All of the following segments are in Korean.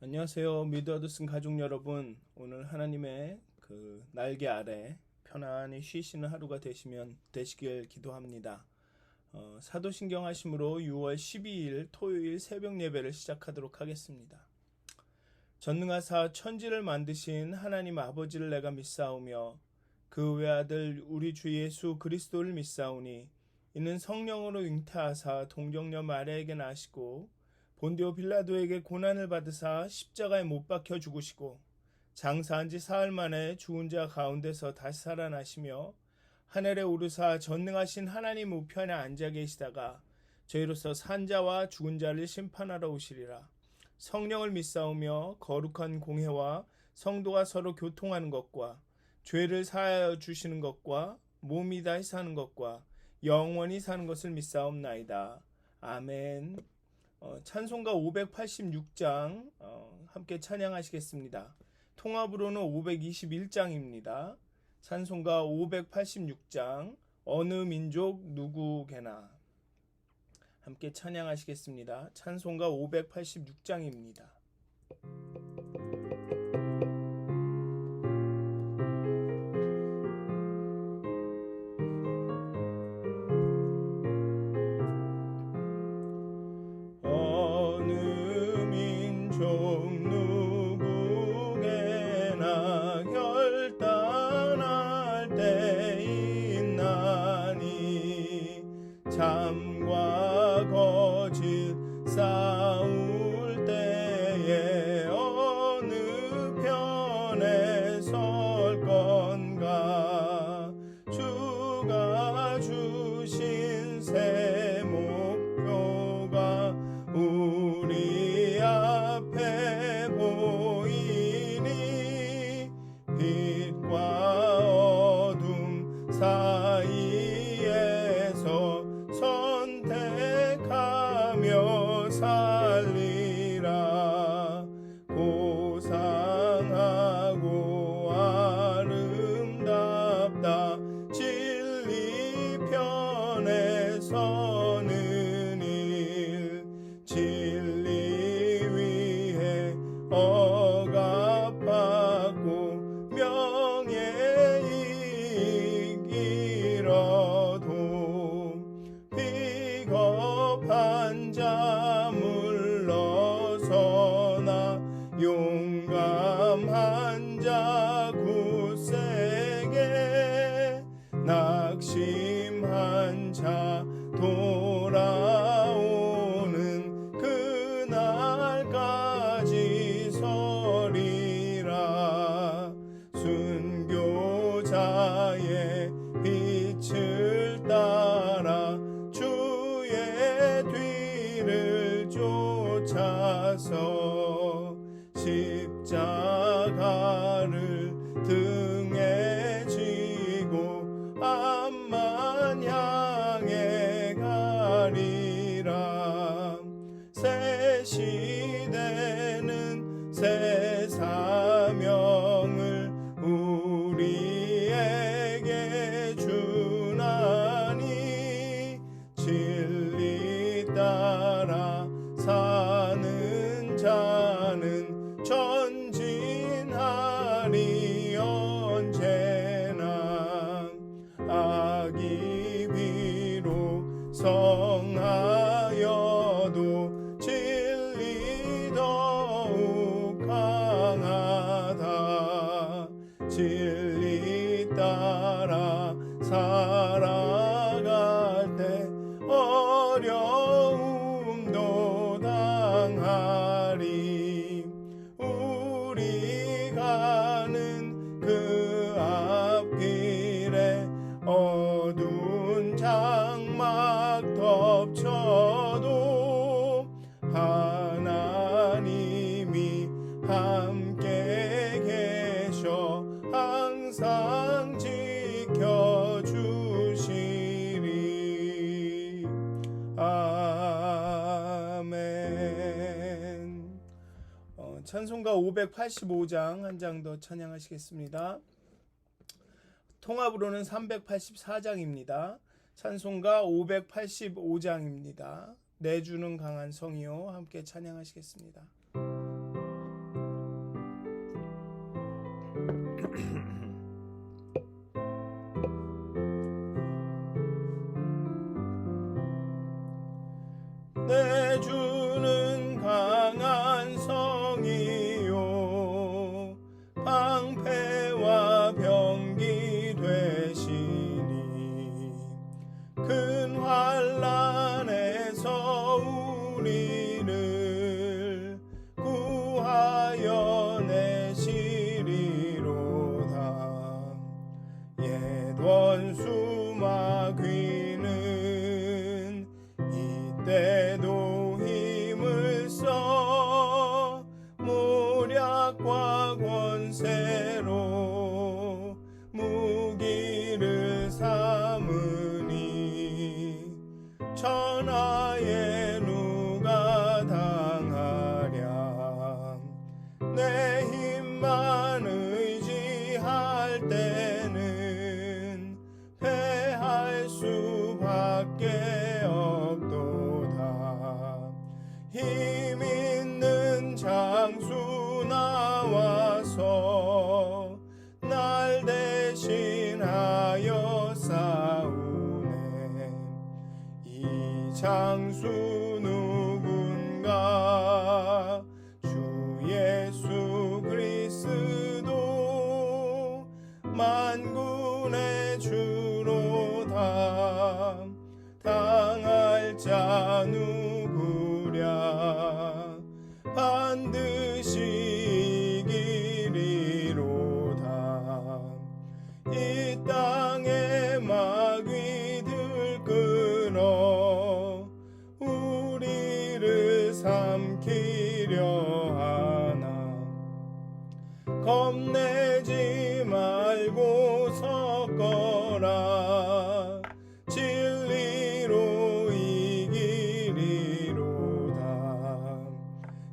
안녕하세요. 미드어드슨 가족 여러분. 오늘 하나님의 날개 아래 편안히 쉬시는 하루가 되시길 기도합니다. 사도신경 하심으로 6월 12일 토요일 새벽 예배를 시작하도록 하겠습니다. 전능하사 천지를 만드신 하나님 아버지를 내가 믿사오며 그 외아들 우리 주 예수 그리스도를 믿사오니 이는 성령으로 잉태하사 동정녀 마리아에게 나시고 본디오 빌라도에게 고난을 받으사 십자가에 못 박혀 죽으시고 장사한 지 사흘 만에 죽은 자 가운데서 다시 살아나시며 하늘에 오르사 전능하신 하나님 우편에 앉아 계시다가 저희로서 산자와 죽은 자를 심판하러 오시리라. 성령을 믿사오며 거룩한 공회와 성도가 서로 교통하는 것과 죄를 사하여 주시는 것과 몸이 다시 사는 것과 영원히 사는 것을 믿사옵나이다. 아멘. 찬송가 586장 함께 찬양하시겠습니다. 통합으로는 521장입니다. 찬송가 586장 어느 민족 누구게나 함께 찬양하시겠습니다. 찬송가 586장입니다. 누구게나 결단할 때 있나니 참과 거짓 싸울 때에 어느 편에 설 건가 주가 주신 새 목표가 우리 앞에 보이니 빛과 어둠 사이에서 선택하며 살리라. 고상하고 아름답다 진리 편에 서는 일 진리 위해 억압받고 명예이익 잃어도 비겁한 자 물러서나 용감한 자 굳세게 낙심한 자 돌아오는 그날까지 서리라. 순교자의 빛을 따라 주의 뒤를 쫓아서 십자가를 등에 지고 앞만 향해 가리라. 새 시대는 새 사명을 우리에게 주나니 진리 따라 사는 자는 전진하리 언제나. 악이 비록 성하여도 진리 더욱 강하다. 진리 따라 살아갈 때 어려움도 당하리. 우리 가는 그 앞길에 어두운 장막 덮쳐도 하나님이 함께 계셔 항상 지켜주시리. 아멘. 찬송가 585장 한 장 더 찬양하시겠습니다. 통합으로는 384장입니다. 찬송가 585장입니다. 내주는 강한 성이요 함께 찬양하시겠습니다. 열쇠로 무기를 삼으니 천하에 누가 당하랴. 내 힘만 의지할 때는 패할 수밖에 없도다. 힘 있는 장수 나와서 날 대신하여 싸우네. 이 장수 누군가? 주 예수 그리스도 만군의 주로다. 당할 자 누구랴? 반드시 이기리로다. 이 땅에 마귀 들끓어 우리를 삼키려 하나. 겁내지 말고 섰거라. 진리로 이기리로다.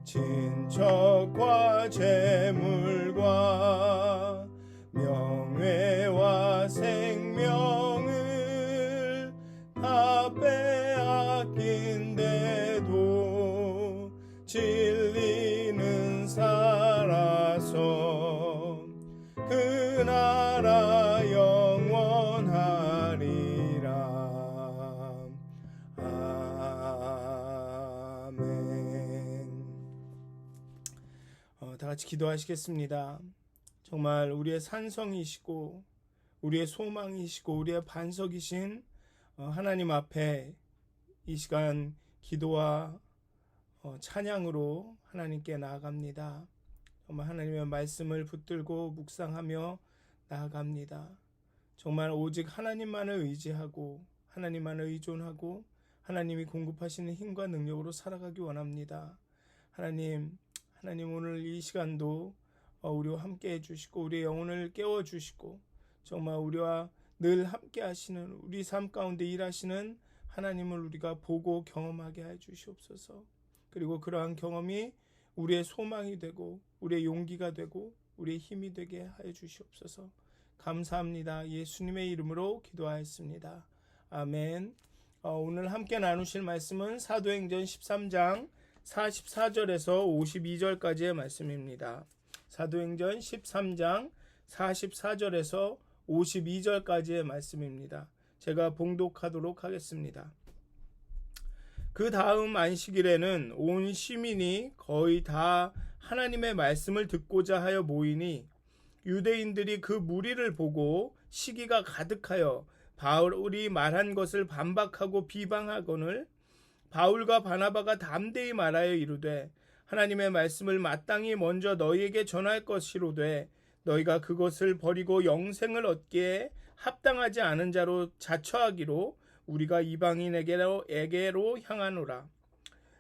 친척과 재물과 명예와 생명을 다 빼앗긴데도 진리는 살아서 그 나라 영원하리라. 아멘. 다 같이 기도하시겠습니다. 정말 우리의 산성이시고 우리의 소망이시고 우리의 반석이신 하나님 앞에 이 시간 기도와 찬양으로 하나님께 나아갑니다. 정말 하나님의 말씀을 붙들고 묵상하며 나아갑니다. 정말 오직 하나님만을 의지하고 하나님만을 의존하고 하나님이 공급하시는 힘과 능력으로 살아가기 원합니다. 하나님 오늘 이 시간도 우리와 함께 해주시고 우리의 영혼을 깨워주시고 정말 우리와 늘 함께 하시는 우리 삶 가운데 일하시는 하나님을 우리가 보고 경험하게 해주시옵소서. 그리고 그러한 경험이 우리의 소망이 되고 우리의 용기가 되고 우리의 힘이 되게 하여 주시옵소서. 감사합니다. 예수님의 이름으로 기도하였습니다. 아멘. 오늘 함께 나누실 말씀은 사도행전 13장 44절에서 52절까지의 말씀입니다. 사도행전 13장 44절에서 52절까지의 말씀입니다. 제가 봉독하도록 하겠습니다. 그 다음 안식일에는 온 시민이 거의 다 하나님의 말씀을 듣고자 하여 모이니 유대인들이 그 무리를 보고 시기가 가득하여 바울이 말한 것을 반박하고 비방하거늘 바울과 바나바가 담대히 말하여 이르되 하나님의 말씀을 마땅히 먼저 너희에게 전할 것이로되 너희가 그것을 버리고 영생을 얻기에 합당하지 않은 자로 자처하기로 우리가 이방인에게로 향하노라.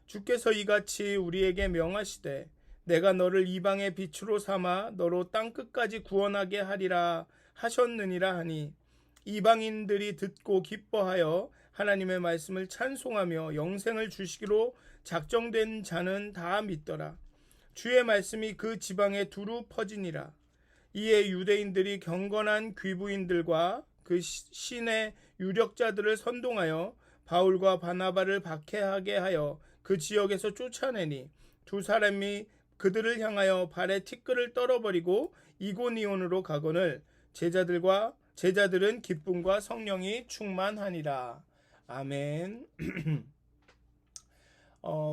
주께서 이같이 우리에게 명하시되 내가 너를 이방의 빛으로 삼아 너로 땅끝까지 구원하게 하리라 하셨느니라 하니 이방인들이 듣고 기뻐하여 하나님의 말씀을 찬송하며 영생을 주시기로 작정된 자는 다 믿더라. 주의 말씀이 그 지방에 두루 퍼지니라. 이에 유대인들이 경건한 귀부인들과 그 신의 유력자들을 선동하여 바울과 바나바를 박해하게 하여 그 지역에서 쫓아내니 두 사람이 그들을 향하여 발에 티끌을 떨어버리고 이고니온으로 가거늘 제자들은 기쁨과 성령이 충만하니라. 아멘.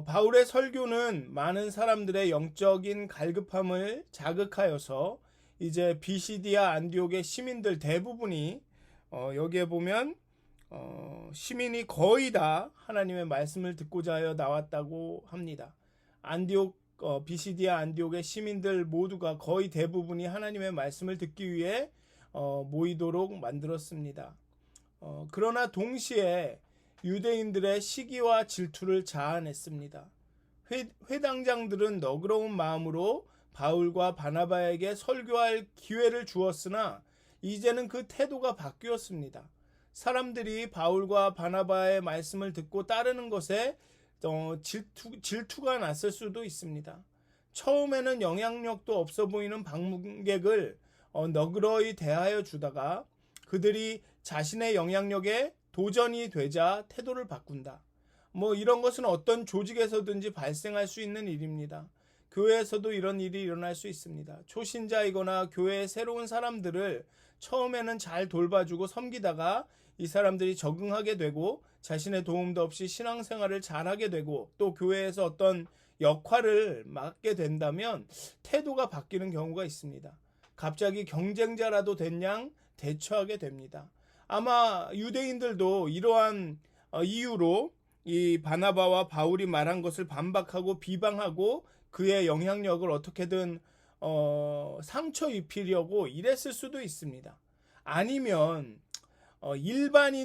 바울의 설교는 많은 사람들의 영적인 갈급함을 자극하여서 이제 비시디아 안디옥의 시민들 대부분이 여기에 보면 시민이 거의 다 하나님의 말씀을 듣고자 하여 나왔다고 합니다. 비시디아 안디옥의 시민들 모두가 거의 대부분이 하나님의 말씀을 듣기 위해 모이도록 만들었습니다. 그러나 동시에 유대인들의 시기와 질투를 자아냈습니다. 회당장들은 너그러운 마음으로 바울과 바나바에게 설교할 기회를 주었으나 이제는 그 태도가 바뀌었습니다. 사람들이 바울과 바나바의 말씀을 듣고 따르는 것에 질투가 났을 수도 있습니다. 처음에는 영향력도 없어 보이는 방문객을 너그러이 대하여 주다가 그들이 자신의 영향력에 도전이 되자 태도를 바꾼다. 이런 것은 어떤 조직에서든지 발생할 수 있는 일입니다. 교회에서도 이런 일이 일어날 수 있습니다. 초신자이거나 교회의 새로운 사람들을 처음에는 잘 돌봐주고 섬기다가 이 사람들이 적응하게 되고 자신의 도움도 없이 신앙생활을 잘하게 되고 또 교회에서 어떤 역할을 맡게 된다면 태도가 바뀌는 경우가 있습니다. 갑자기 경쟁자라도 된 양 대처하게 됩니다. 아마 유대인들도 이러한 이유로 이 바나바와 바울이 말한 것을 반박하고 비방하고 그의 영향력을 어떻게든 상처 입히려고 이랬을 수도 있습니다. 아니면 일반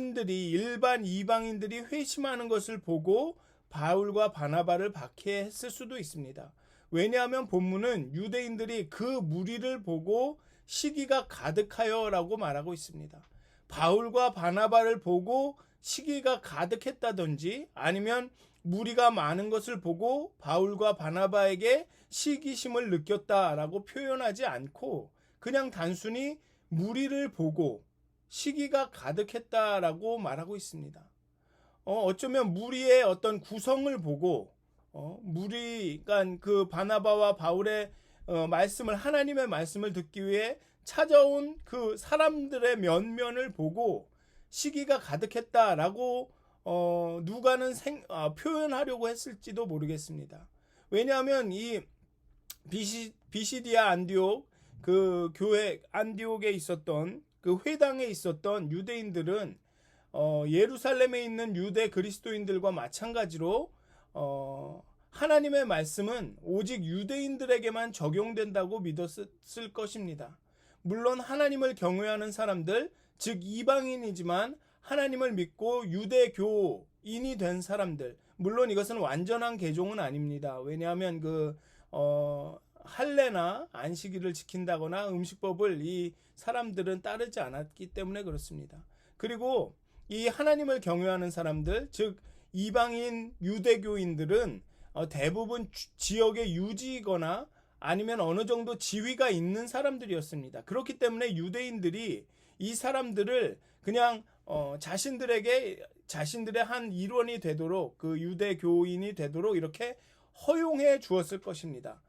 이방인들이 회심하는 것을 보고 바울과 바나바를 박해했을 수도 있습니다. 왜냐하면 본문은 유대인들이 그 무리를 보고 시기가 가득하여 라고 말하고 있습니다. 바울과 바나바를 보고 시기가 가득했다든지 아니면 무리가 많은 것을 보고 바울과 바나바에게 시기심을 느꼈다라고 표현하지 않고 그냥 단순히 무리를 보고 시기가 가득했다라고 말하고 있습니다. 어쩌면 무리의 어떤 구성을 보고 그러니까 그 바나바와 바울의 하나님의 말씀을 듣기 위해 찾아온 그 사람들의 면면을 보고 시기가 가득했다라고 누가는 표현하려고 했을지도 모르겠습니다. 왜냐하면 이 비시디아 안디옥 그 교회 안디옥에 있었던 그 회당에 있었던 유대인들은 예루살렘에 있는 유대 그리스도인들과 마찬가지로 하나님의 말씀은 오직 유대인들에게만 적용된다고 믿었을 것입니다. 물론 하나님을 경외하는 사람들, 즉 이방인이지만 하나님을 믿고 유대교인이 된 사람들, 물론 이것은 완전한 개종은 아닙니다. 왜냐하면 할례나 안식일을 지킨다거나 음식법을 이 사람들은 따르지 않았기 때문에 그렇습니다. 그리고 이 하나님을 경외하는 사람들, 즉 이방인 유대교인들은 대부분 지역의 유지이거나 아니면 어느 정도 지위가 있는 사람들이었습니다. 그렇기 때문에 유대인들이 이 사람들을 그냥 자신들의 한 일원이 되도록 그 유대교인이 되도록 이렇게 허용해 주었을 것입니다.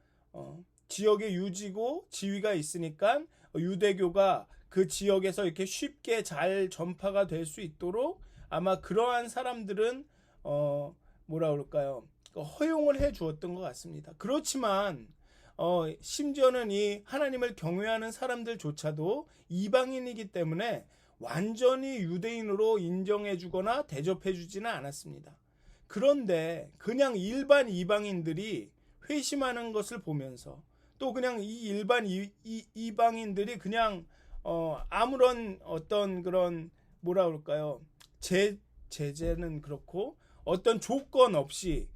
지역의 유지고 지위가 있으니까 유대교가 그 지역에서 이렇게 쉽게 잘 전파가 될 수 있도록 아마 그러한 사람들은 허용을 해 주었던 것 같습니다. 그렇지만 심지어는 이 하나님을 경외하는 사람들조차도 이방인이기 때문에 완전히 유대인으로 인정해 주거나 대접해 주지는 않았습니다. 그런데 그냥 일반 이방인들이 회심하는 것을 보면서 또 그냥 이 일반 이방인들이 그냥 아무런 어떤 그런 제재는 그렇고 어떤 조건 없이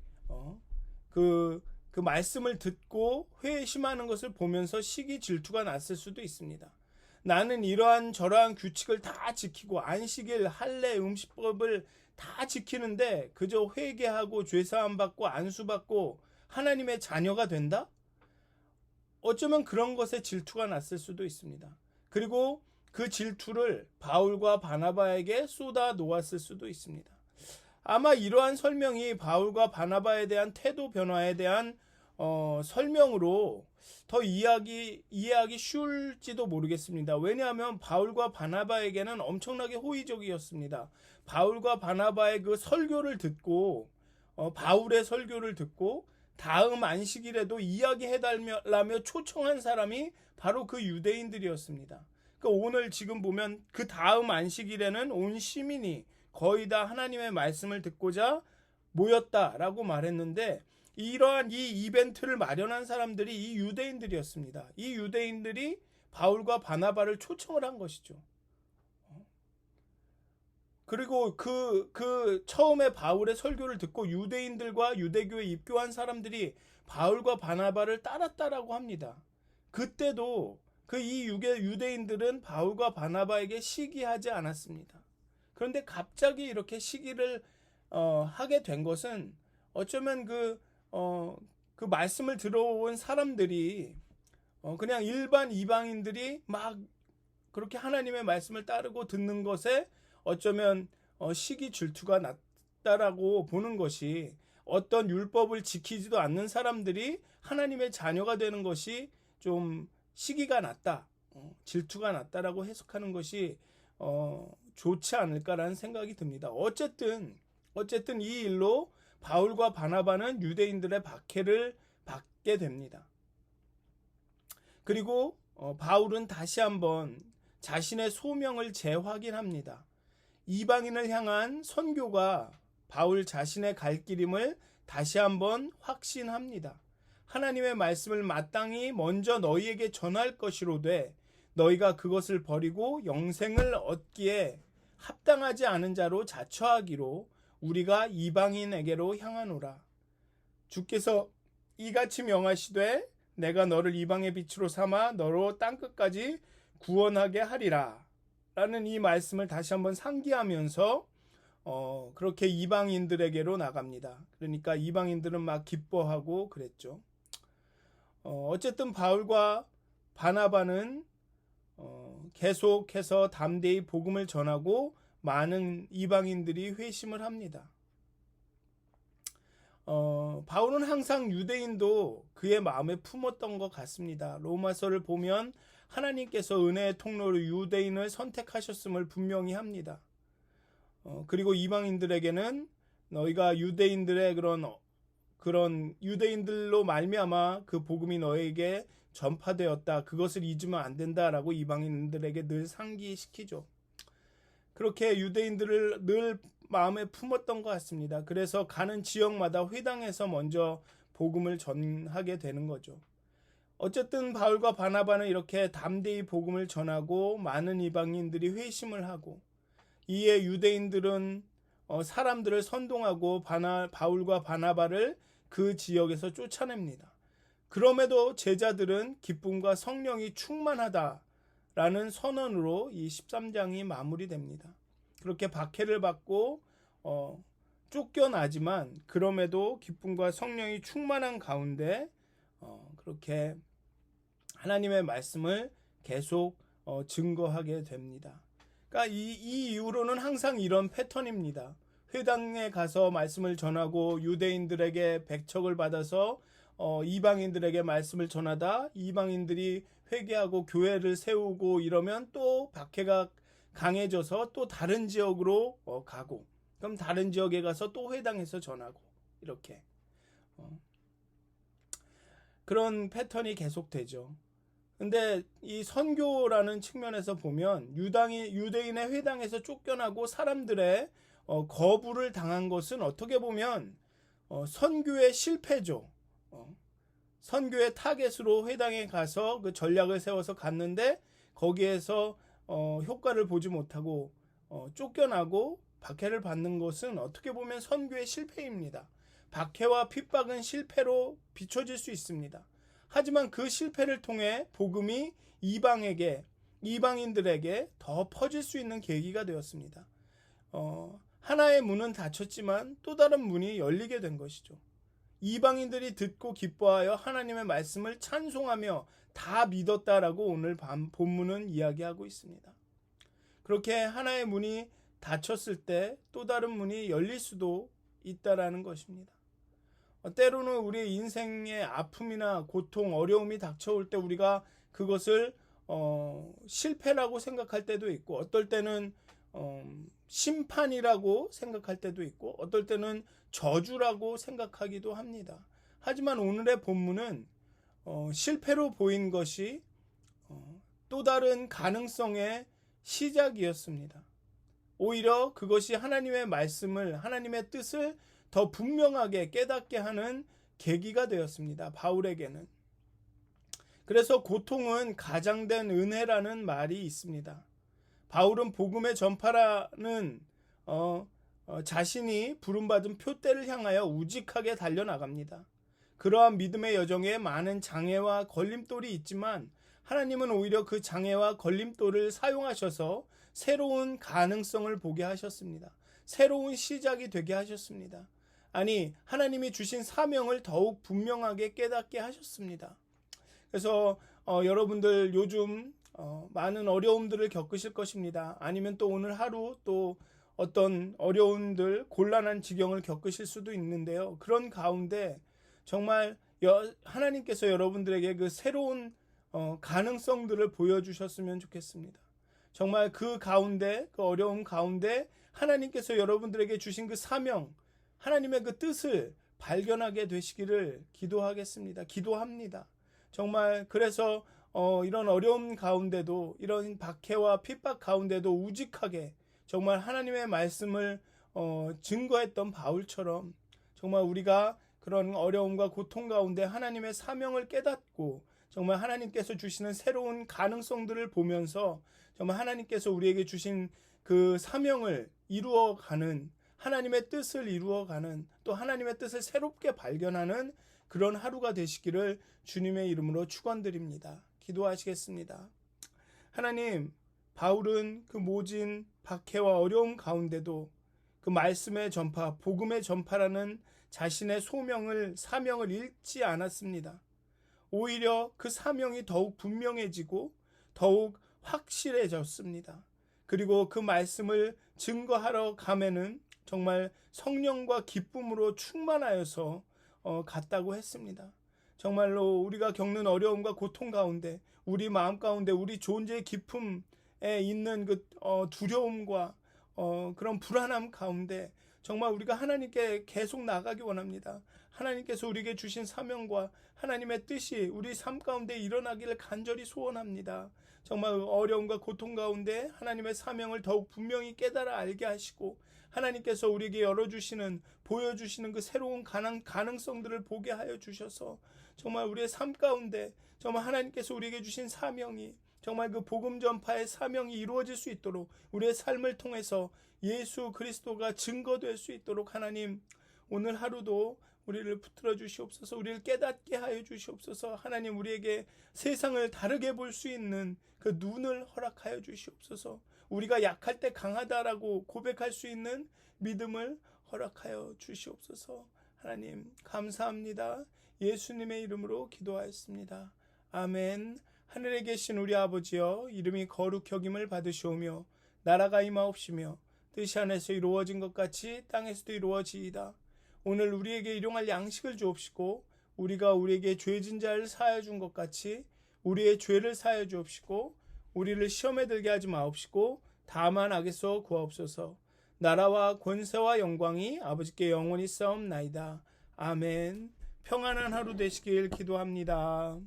그 말씀을 듣고 회심하는 것을 보면서 시기 질투가 났을 수도 있습니다. 나는 이러한 저러한 규칙을 다 지키고 안식일, 할례, 음식법을 다 지키는데 그저 회개하고 죄사함 받고 안수 받고 하나님의 자녀가 된다? 어쩌면 그런 것에 질투가 났을 수도 있습니다. 그리고 그 질투를 바울과 바나바에게 쏟아 놓았을 수도 있습니다. 아마 이러한 설명이 바울과 바나바에 대한 태도 변화에 대한 설명으로 더 이해하기 쉬울지도 모르겠습니다. 왜냐하면 바울과 바나바에게는 엄청나게 호의적이었습니다. 바울과 바나바의 그 설교를 듣고 바울의 설교를 듣고 다음 안식일에도 이야기해달라며 초청한 사람이 바로 그 유대인들이었습니다. 그러니까 오늘 지금 보면 그 다음 안식일에는 온 시민이 거의 다 하나님의 말씀을 듣고자 모였다라고 말했는데 이러한 이 이벤트를 마련한 사람들이 이 유대인들이었습니다. 이 유대인들이 바울과 바나바를 초청을 한 것이죠. 그리고 그 처음에 바울의 설교를 듣고 유대인들과 유대교에 입교한 사람들이 바울과 바나바를 따랐다라고 합니다. 그때도 그 이 유대인들은 바울과 바나바에게 시기하지 않았습니다. 그런데 갑자기 이렇게 시기를 하게 된 것은 어쩌면 그 말씀을 들어온 사람들이 그냥 일반 이방인들이 막 그렇게 하나님의 말씀을 따르고 듣는 것에 어쩌면 시기 질투가 났다라고 보는 것이, 어떤 율법을 지키지도 않는 사람들이 하나님의 자녀가 되는 것이 좀 시기가 났다, 질투가 났다라고 해석하는 것이 좋지 않을까라는 생각이 듭니다. 어쨌든 이 일로 바울과 바나바는 유대인들의 박해를 받게 됩니다. 그리고 바울은 다시 한번 자신의 소명을 재확인합니다. 이방인을 향한 선교가 바울 자신의 갈 길임을 다시 한번 확신합니다. 하나님의 말씀을 마땅히 먼저 너희에게 전할 것이로되 너희가 그것을 버리고 영생을 얻기에 합당하지 않은 자로 자처하기로 우리가 이방인에게로 향하노라. 주께서 이같이 명하시되 내가 너를 이방의 빛으로 삼아 너로 땅끝까지 구원하게 하리라 라는 이 말씀을 다시 한번 상기하면서 그렇게 이방인들에게로 나갑니다. 그러니까 이방인들은 막 기뻐하고 그랬죠. 어쨌든 바울과 바나바는 계속해서 담대히 복음을 전하고 많은 이방인들이 회심을 합니다. 바울은 항상 유대인도 그의 마음에 품었던 것 같습니다. 로마서를 보면 하나님께서 은혜의 통로로 유대인을 선택하셨음을 분명히 합니다. 그리고 이방인들에게는 너희가 유대인들의 그런 유대인들로 말미암아 그 복음이 너에게 전파되었다, 그것을 잊으면 안 된다라고 이방인들에게 늘 상기시키죠. 그렇게 유대인들을 늘 마음에 품었던 것 같습니다. 그래서 가는 지역마다 회당에서 먼저 복음을 전하게 되는 거죠. 어쨌든 바울과 바나바는 이렇게 담대히 복음을 전하고 많은 이방인들이 회심을 하고, 이에 유대인들은 사람들을 선동하고 바울과 바나바를 그 지역에서 쫓아냅니다. 그럼에도 제자들은 기쁨과 성령이 충만하다라는 선언으로 이 13장이 마무리됩니다. 그렇게 박해를 받고 쫓겨나지만 그럼에도 기쁨과 성령이 충만한 가운데 그렇게 하나님의 말씀을 계속 증거하게 됩니다. 그러니까 이 이후로는 항상 이런 패턴입니다. 회당에 가서 말씀을 전하고 유대인들에게 백척을 받아서 이방인들에게 말씀을 전하다 이방인들이 회개하고 교회를 세우고 이러면 또 박해가 강해져서 또 다른 지역으로 가고, 그럼 다른 지역에 가서 또 회당에서 전하고, 이렇게 그런 패턴이 계속되죠. 근데 이 선교라는 측면에서 보면 유대인의 회당에서 쫓겨나고 사람들의 거부를 당한 것은 어떻게 보면 선교의 실패죠. 선교의 타겟으로 회당에 가서 그 전략을 세워서 갔는데 거기에서 효과를 보지 못하고 쫓겨나고 박해를 받는 것은 어떻게 보면 선교의 실패입니다. 박해와 핍박은 실패로 비춰질 수 있습니다. 하지만 그 실패를 통해 복음이 이방인들에게 더 퍼질 수 있는 계기가 되었습니다. 하나의 문은 닫혔지만 또 다른 문이 열리게 된 것이죠. 이방인들이 듣고 기뻐하여 하나님의 말씀을 찬송하며 다 믿었다라고 오늘 본문은 이야기하고 있습니다. 그렇게 하나의 문이 닫혔을 때 또 다른 문이 열릴 수도 있다라는 것입니다. 때로는 우리 인생의 아픔이나 고통, 어려움이 닥쳐올 때 우리가 그것을 실패라고 생각할 때도 있고, 어떨 때는 심판이라고 생각할 때도 있고, 어떨 때는 저주라고 생각하기도 합니다. 하지만 오늘의 본문은 실패로 보인 것이 또 다른 가능성의 시작이었습니다. 오히려 그것이 하나님의 말씀을, 하나님의 뜻을 더 분명하게 깨닫게 하는 계기가 되었습니다. 바울에게는. 그래서 고통은 가장된 은혜라는 말이 있습니다. 바울은 복음의 전파라는 자신이 부름받은 표대를 향하여 우직하게 달려나갑니다. 그러한 믿음의 여정에 많은 장애와 걸림돌이 있지만 하나님은 오히려 그 장애와 걸림돌을 사용하셔서 새로운 가능성을 보게 하셨습니다. 새로운 시작이 되게 하셨습니다. 아니, 하나님이 주신 사명을 더욱 분명하게 깨닫게 하셨습니다. 그래서 여러분들 요즘 많은 어려움들을 겪으실 것입니다. 아니면 또 오늘 하루 또 어떤 어려움들, 곤란한 지경을 겪으실 수도 있는데요. 그런 가운데 정말 하나님께서 여러분들에게 그 새로운 가능성들을 보여주셨으면 좋겠습니다. 정말 그 가운데, 그 어려움 가운데 하나님께서 여러분들에게 주신 그 사명, 하나님의 그 뜻을 발견하게 되시기를 기도하겠습니다. 기도합니다. 정말 그래서 이런 어려움 가운데도, 이런 박해와 핍박 가운데도 우직하게 정말 하나님의 말씀을 증거했던 바울처럼 정말 우리가 그런 어려움과 고통 가운데 하나님의 사명을 깨닫고 정말 하나님께서 주시는 새로운 가능성들을 보면서 정말 하나님께서 우리에게 주신 그 사명을 이루어가는, 하나님의 뜻을 이루어가는, 또 하나님의 뜻을 새롭게 발견하는 그런 하루가 되시기를 주님의 이름으로 축원드립니다. 기도하시겠습니다. 하나님, 바울은 그 모진 박해와 어려움 가운데도 그 말씀의 전파, 복음의 전파라는 자신의 사명을 잃지 않았습니다. 오히려 그 사명이 더욱 분명해지고 더욱 확실해졌습니다. 그리고 그 말씀을 증거하러 가면은 정말 성령과 기쁨으로 충만하여서 갔다고 했습니다. 정말로 우리가 겪는 어려움과 고통 가운데, 우리 마음 가운데, 우리 존재의 기쁨에 있는 그 두려움과 그런 불안함 가운데 정말 우리가 하나님께 계속 나가기 원합니다. 하나님께서 우리에게 주신 사명과 하나님의 뜻이 우리 삶 가운데 일어나기를 간절히 소원합니다. 정말 어려움과 고통 가운데 하나님의 사명을 더욱 분명히 깨달아 알게 하시고 하나님께서 우리에게 열어주시는, 보여주시는 그 새로운 가능성들을 보게 하여 주셔서 정말 우리의 삶 가운데 정말 하나님께서 우리에게 주신 사명이, 정말 그 복음 전파의 사명이 이루어질 수 있도록 우리의 삶을 통해서 예수 그리스도가 증거될 수 있도록 하나님, 오늘 하루도 우리를 붙들어 주시옵소서. 우리를 깨닫게 하여 주시옵소서. 하나님, 우리에게 세상을 다르게 볼 수 있는 그 눈을 허락하여 주시옵소서. 우리가 약할 때 강하다라고 고백할 수 있는 믿음을 허락하여 주시옵소서. 하나님, 감사합니다. 예수님의 이름으로 기도하였습니다. 아멘. 하늘에 계신 우리 아버지여, 이름이 거룩 여김을 받으시오며 나라가 임하옵시며 뜻이 하늘에서 이루어진 것 같이 땅에서도 이루어지이다. 오늘 우리에게 일용할 양식을 주옵시고 우리가 우리에게 죄진 자를 사하여 준 것 같이 우리의 죄를 사하여 주옵시고 우리를 시험에 들게 하지 마옵시고 다만 악에서 구하옵소서. 나라와 권세와 영광이 아버지께 영원히 싸움나이다. 아멘. 평안한 하루 되시길 기도합니다.